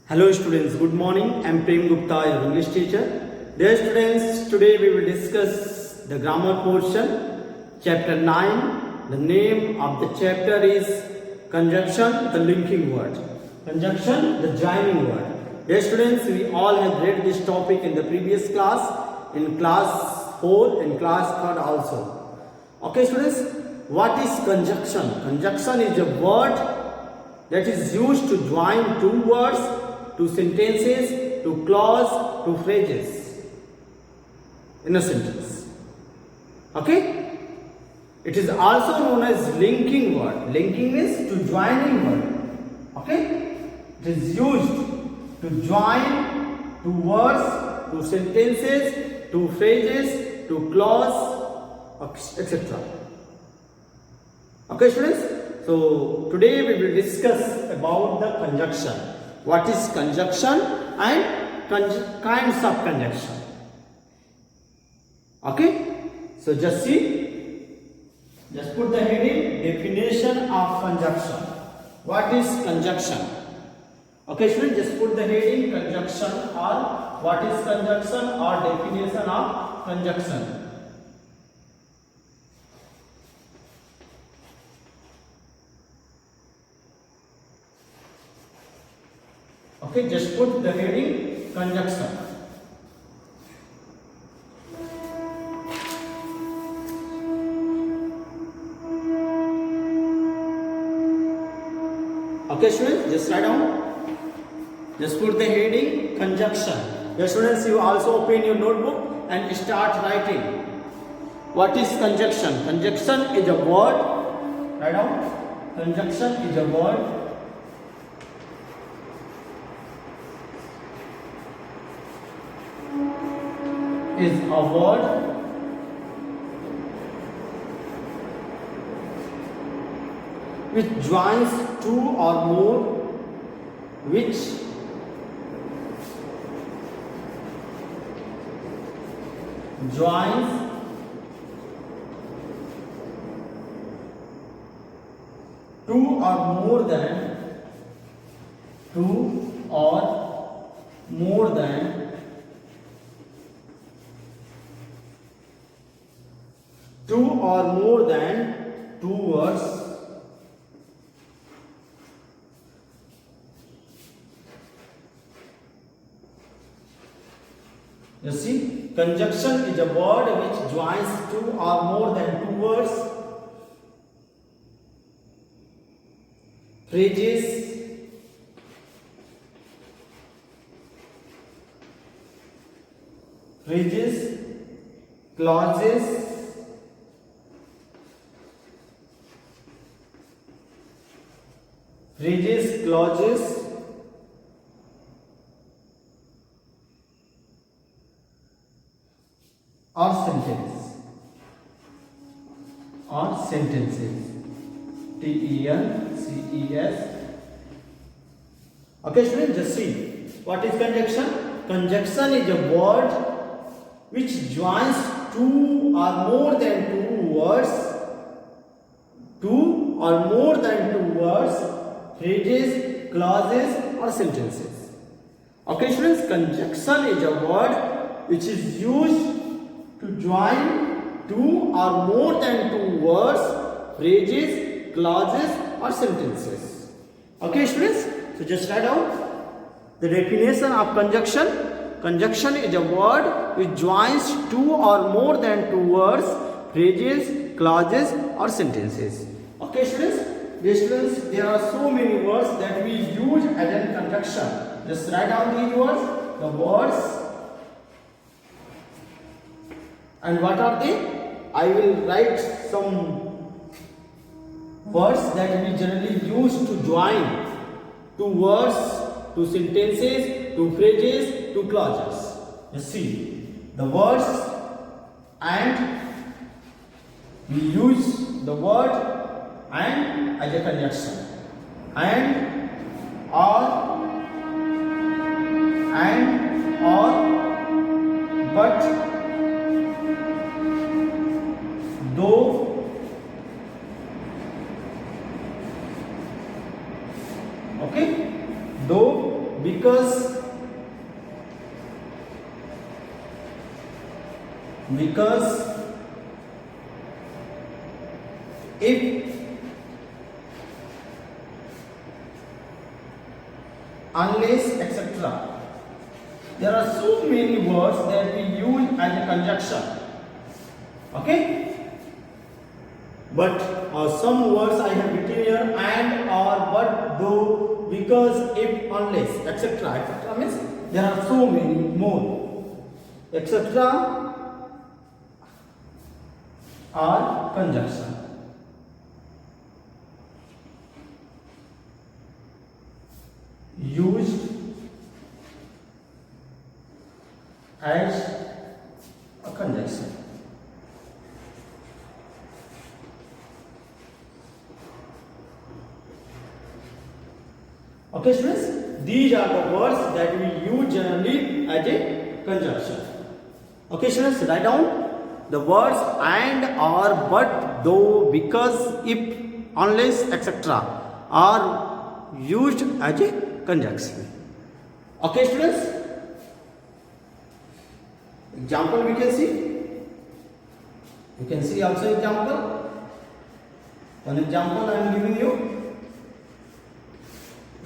Hello students, good morning. I am Prem Gupta, your English teacher. Dear students, today we will discuss the grammar portion, chapter 9. The name of the chapter is conjunction, the linking word. Conjunction, the joining word. Dear students, we all have read this topic in the previous class, in class 4 and class 3 also. Okay students, what is conjunction? Conjunction is a word that is used to join two words, to sentences, to clause, to phrases in a sentence. Okay? It is also known as linking word. Linking means to joining word. Okay? It is used to join two words, to sentences, to phrases, to clause, etc. Okay students? So today we will discuss about the conjunction. What is conjunction and kinds of conjunction. Okay? So just see, just put the heading definition of conjunction. What is conjunction? Okay students, just put the heading conjunction or what is conjunction or definition of conjunction. Okay, just put the heading conjunction. Okay students, just write down. Just put the heading conjunction. Yes students, you also open your notebook and start writing. What is conjunction? Conjunction is a word. Write down. Conjunction is a word which joins two or more, which joins two or more than two or more than two words You see, conjunction is a word which joins two or more than two words, phrases, clauses, or sentences. Tenses. Okay students, just see. What is conjunction? Conjunction is a word which joins two or more than two words, phrases, clauses or sentences. Okay students, conjunction is a word which is used to join two or more than two words, phrases, clauses or sentences. Okay students, so just write down the definition of conjunction. Conjunction is a word which joins two or more than two words, phrases, clauses or sentences. Okay students, dear students, there are so many words that we use as a conjunction. Just write down these words, the words. And what are they? I will write some words that we generally use to join two words, two sentences, two phrases, two clauses. You see, the words and we use the word and as a conjunction. And or, but, though, okay, though, because if, unless, etc. There are so many words that we use as a conjunction. Okay? But some words I have written here, and, or, but, though, because, if, unless, etc. etc. means there are so many more. Etc. are conjunction. Used as a conjunction. Okay, students, these are the words that we use generally as a conjunction. Okay, students, write down the words and, or, but, though, because, if, unless, etc. are used as a conjunction. Okay, students, example we can see. You can see also example. One example I am giving you.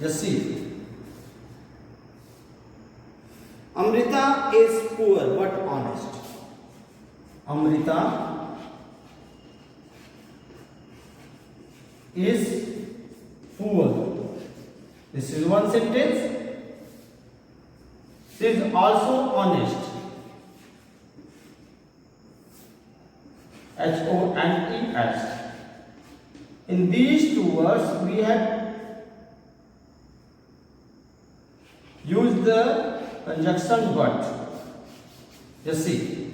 Just see. Amrita is poor but honest. Amrita is poor. This is one sentence. She is also honest. H-O-N-E-S. In these two words, we have used the conjunction but. Just see.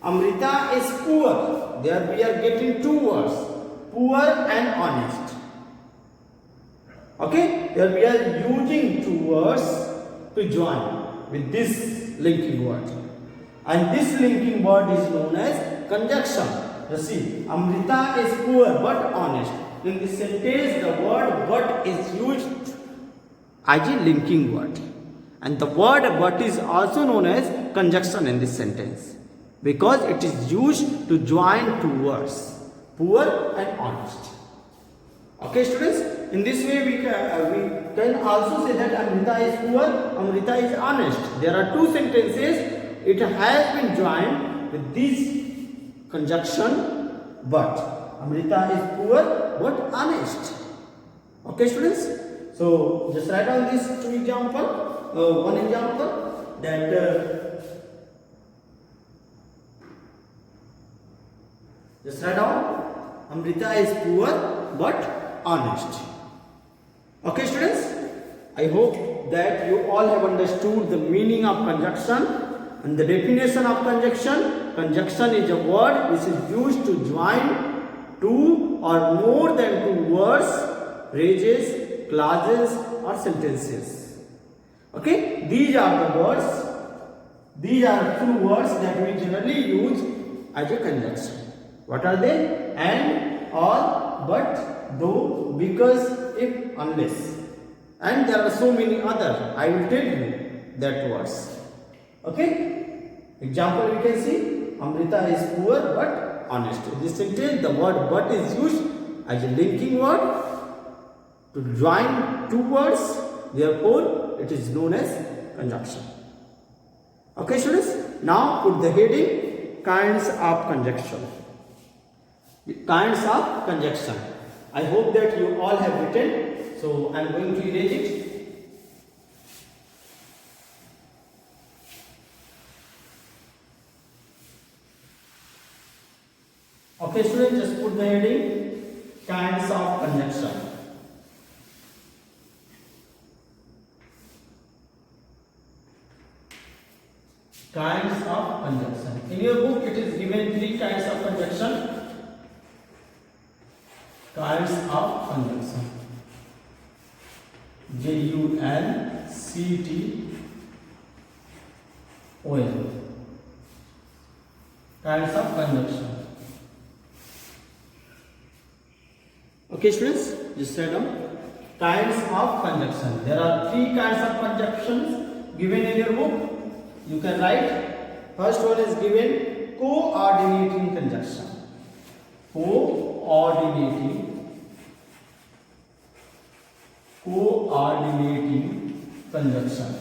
Amrita is poor. There we are getting two words. Poor and honest. Okay? There we are using two words to join with this linking word. And this linking word is known as conjunction. You see, Amrita is poor but honest. In this sentence, the word but is used as a linking word. And the word but is also known as conjunction in this sentence, because it is used to join two words, poor and honest. Okay, students? In this way, we can also say that Amrita is poor, Amrita is honest. There are two sentences. It has been joined with this conjunction but. Amrita is poor but honest. Okay, students? So, just write down these two examples. One example that just write down Amrita is poor but honest. Okay, students, I hope that you all have understood the meaning of conjunction and the definition of conjunction. Conjunction is a word which is used to join two or more than two words, phrases, clauses or sentences. Okay, these are the words, these are two words that we generally use as a conjunction. What are they? And, or, but, though, because, if, unless. And there are so many other. I will tell you that words. Okay? Example we can see. Amrita is poor but honest. In this sentence, the word but is used as a linking word to join two words. Therefore, it is known as conjunction. Okay, students? Now put the heading kinds of conjunction. Kinds of conjunction. I hope that you all have written. So I am going to erase it. Okay, students, just put the heading kinds of conjunction. Kinds of conjunction. In your book, it is given three kinds of conjunction. Kinds of conjunction. J-U-N-C-T-O-N. Kinds of conjunction. Okay, students, just write down. kinds of conjunction. There are three kinds of conjunctions given in your book. You can write. First one is given coordinating conjunction. Coordinating conjunction.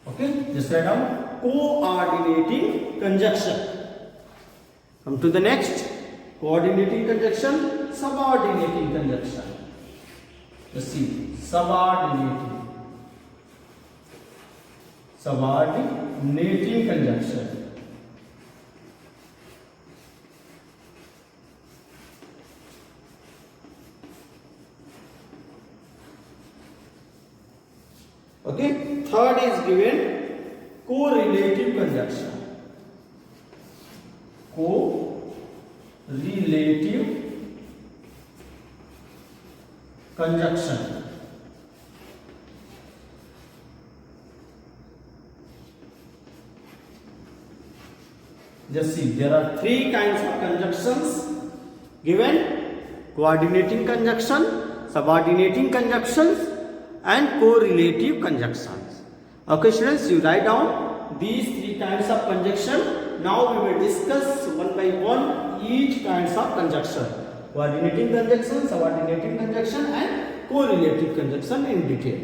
Okay, just write down coordinating conjunction. Come to the next. Coordinating conjunction, subordinating conjunction. Let's see, subordinating conjunction. Okay, third is given correlative conjunction. Correlative conjunction. Just see, there are three kinds of conjunctions given: coordinating conjunction, subordinating conjunctions, and correlative conjunctions. Okay, students, you write down these three kinds of conjunction. Now we will discuss one by one each kinds of conjunction: coordinating conjunction, subordinating conjunction, and correlative conjunction in detail.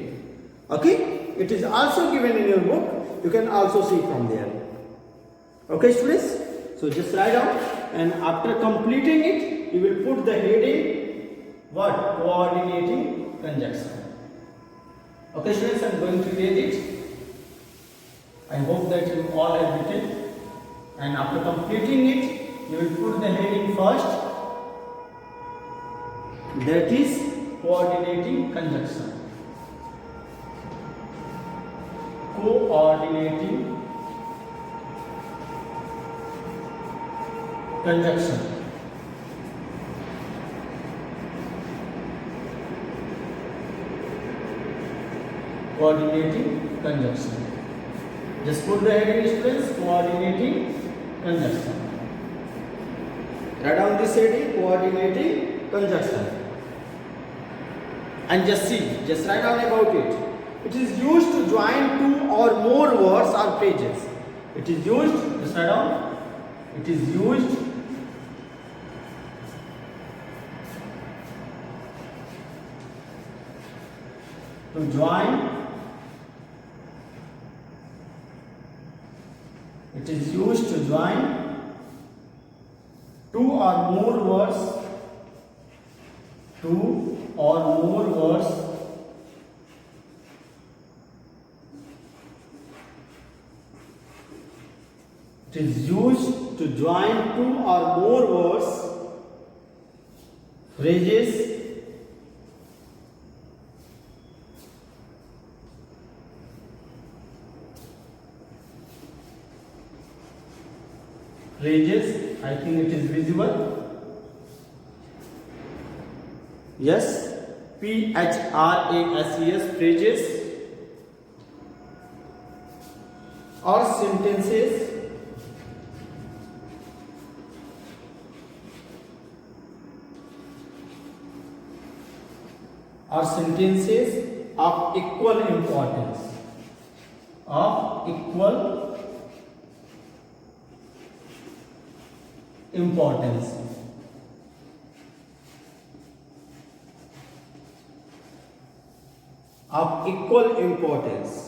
Okay, it is also given in your book. You can also see from there. Okay, students, so just write down, and after completing it, you will put the heading what? Coordinating conjunction. Okay, students, I am going to read it. I hope that you all have written, and after completing it, you will put the heading first, that is coordinating conjunction. Coordinating conjunction. Coordinating conjunction. Just put the heading, students, coordinating conjunction. Write down this heading, coordinating conjunction. And just see, just write down about it. It is used to join two or more words or phrases. It is used, just write down, it is used to join. It is used to join two or more words. Two or more words it is used to join two or more words, phrases, I think it is visible. Yes, phrases, phrases or sentences of equal importance. Of equal importance. Of equal importance.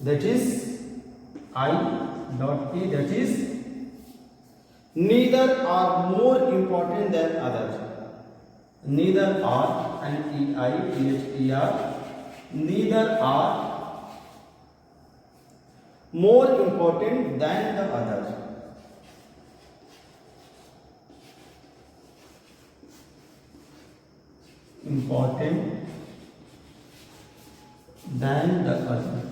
That is I dot P, that is neither are more important than others. Neither are, N-E-I-T-H-E-R, neither are more important than the others. Important than the other.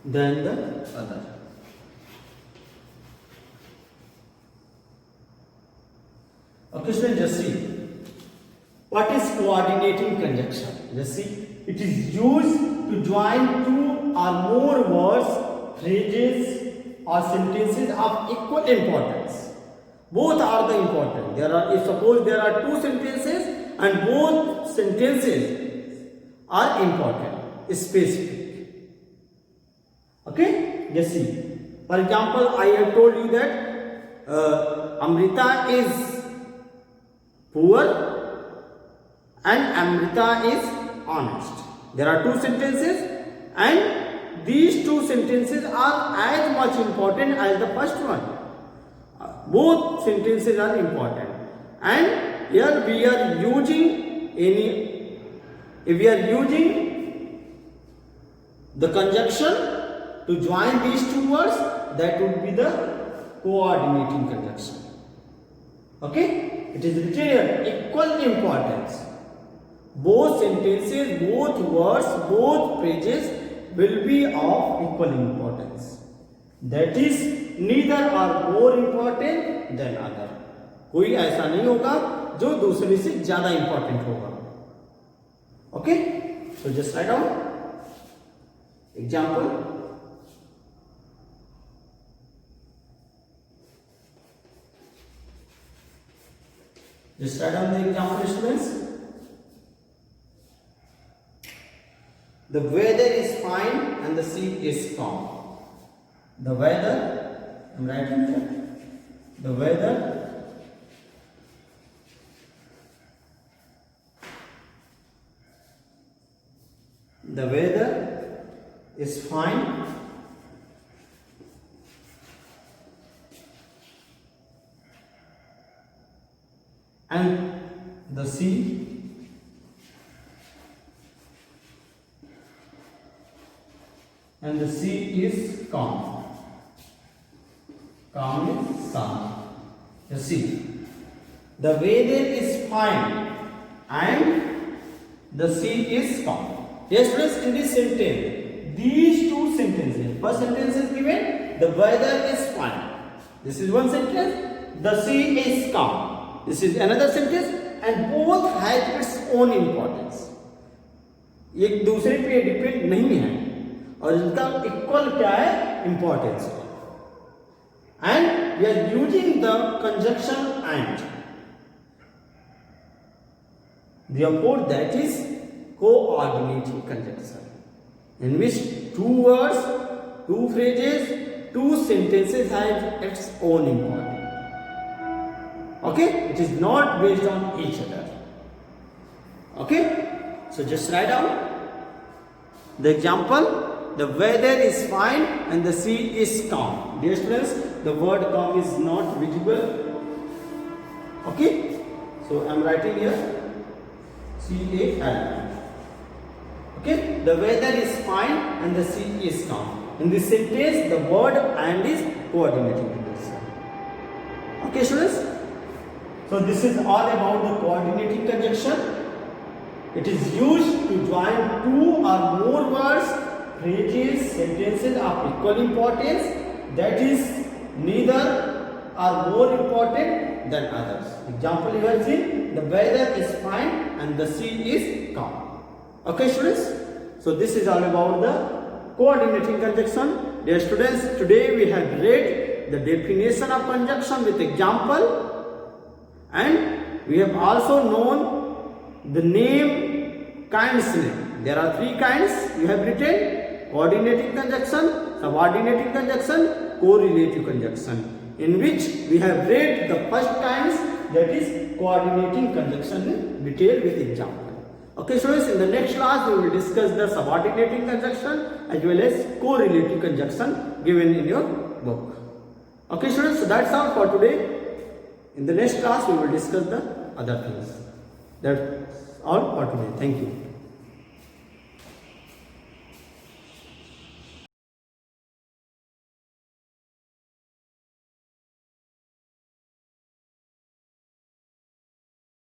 than the other. Okay, students, just see. What is coordinating conjunction? Just see. It is used to join two or more words, phrases, or sentences of equal importance. Both are the important. If suppose there are two sentences and both sentences are important, specific. Okay, just see. For example, I have told you that Amrita is poor and Amrita is honest. There are two sentences and these two sentences are as much important as the first one. Both sentences are important, and here we are using the conjunction to join these two words, that would be the coordinating conjunction. Okay, it is written here, equal importance. Both sentences, both words, both phrases will be of equal importance. That is, neither are more important than other. कोई ऐसा नहीं होगा जो दूसरे से ज्यादा important होगा. Okay, so just write down example. Just write down the example, students. The weather is fine and the sea is calm. The weather, I am writing here. The weather is fine and the sea is calm. Calm is sun. You see, the weather is fine and the sea is calm. Yes, friends, in this sentence, these two sentences. First sentence is given, the weather is fine. This is one sentence. The sea is calm. This is another sentence, and both have its own importance. एक दूसरे पे depend नहीं है और इनका equal क्या है, importance. And we are using the conjunction and. Therefore, that is coordinating conjunction, in which two words, two phrases, two sentences have its own importance. Okay, it is not based on each other. Okay, so just write down the example. The weather is fine and the sea is calm. Dear students, the word calm is not visible. Okay, so I am writing here C-A-L. Okay, the weather is fine and the sea is calm. In this sentence, the word and is coordinating conjunction. Okay, students. So this is all about the coordinating conjunction. It is used to join two or more words, phrases, sentences of equal importance. That is, neither are more important than others. Example you have seen, the weather is fine and the sea is calm. Okay, students. So this is all about the coordinating conjunction. Dear students, today we have read the definition of conjunction with example, and we have also known the kinds name. There are three kinds you have written: coordinating conjunction, subordinating conjunction, correlative conjunction, in which we have read the first kinds, that is coordinating conjunction in detail with example. Okay, students, in the next class we will discuss the subordinating conjunction as well as correlative conjunction given in your book. Okay, students, so that's all for today. In the next class we will discuss the other things. That's all for today. Thank you.